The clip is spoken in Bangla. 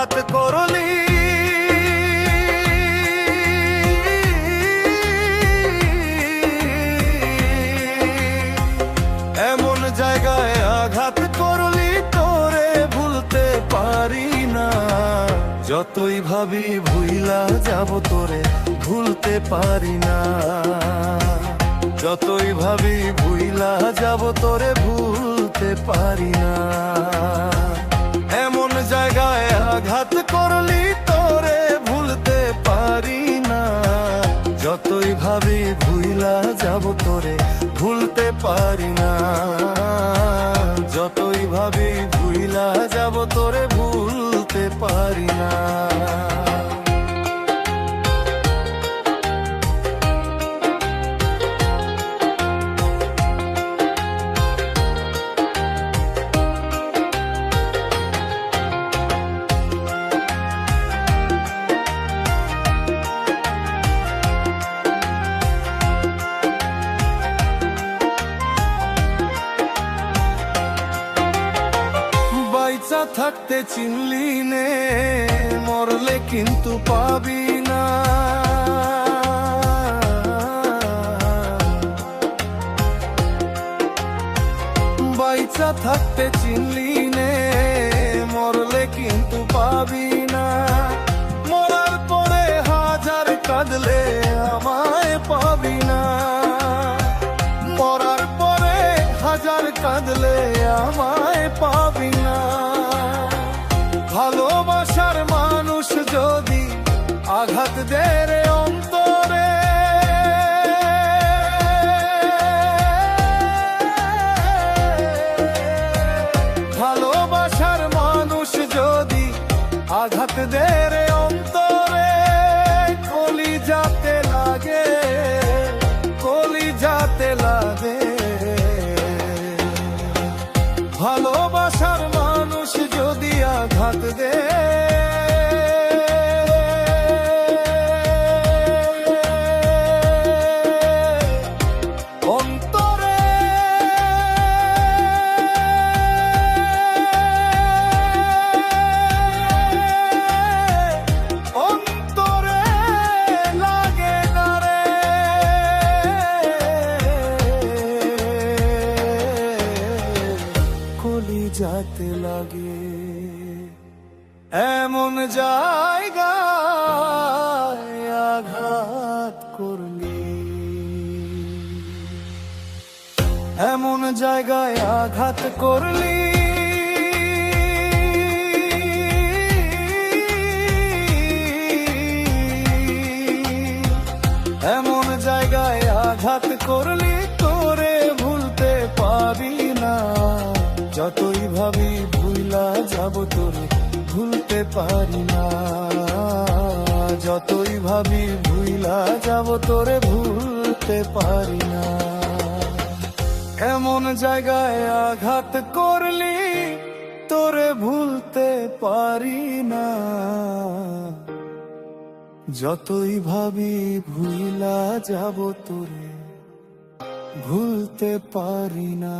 আঘাত করলি, এমন জায়গায় আঘাত করলি তোরে ভুলতে পারি না। যতই ভাবি ভুইলা যাব তোরে ভুলতে পারি না। যতই ভাবি ভুইলা যাব তোরে ভুলতে পারি না। এমন জায়গায় আঘাত করলি তোরে ভুলতে পারি না। যতই ভাবি ভুইলা যাব তোরে ভুলতে পারি না। যতই ভাবি ভুইলা যাব তোরে ভুলতে পারি না। বাইচা থাকতে চিনলি নে, মরলে কিন্তু পাবি না। বাইচা থাকতে চিনলি নে, মরলে কিন্তু পাবি না। মরার পরে হাজার কাঁদলে আমায় পাবি না। মরার পরে হাজার কাঁদলে আমায় পাবি না। ভালোবাসার মানুষ যদি আঘাত দেয় রে অন্তরে, ভালোবাসার মানুষ যদি আঘাত দেয় রে অন্তরে, কলিজাতে লাগে, কলিজাতে লাগে। ভালোবাসার মানুষ যদি আঘাত দে, অন্তরে অন্তরে লাগে না রে। কলিজাতে লাগে। এমন জায়গায় আঘাত করলি, এমন জায়গায় আঘাত করলি, এমন জায়গায় আঘাত করলি তোরে ভুলতে পারি না। যতই ভাবি ভুইলা যাব তোরে ভুলতে পারি না। যতই ভাবি ভুইলা যাব তোরে ভুলতে পারি না। এমন জায়গায় আঘাত করলি তোরে ভুলতে পারি না। যতই ভাবি ভুইলা যাব তোরে ভুলতে পারি না।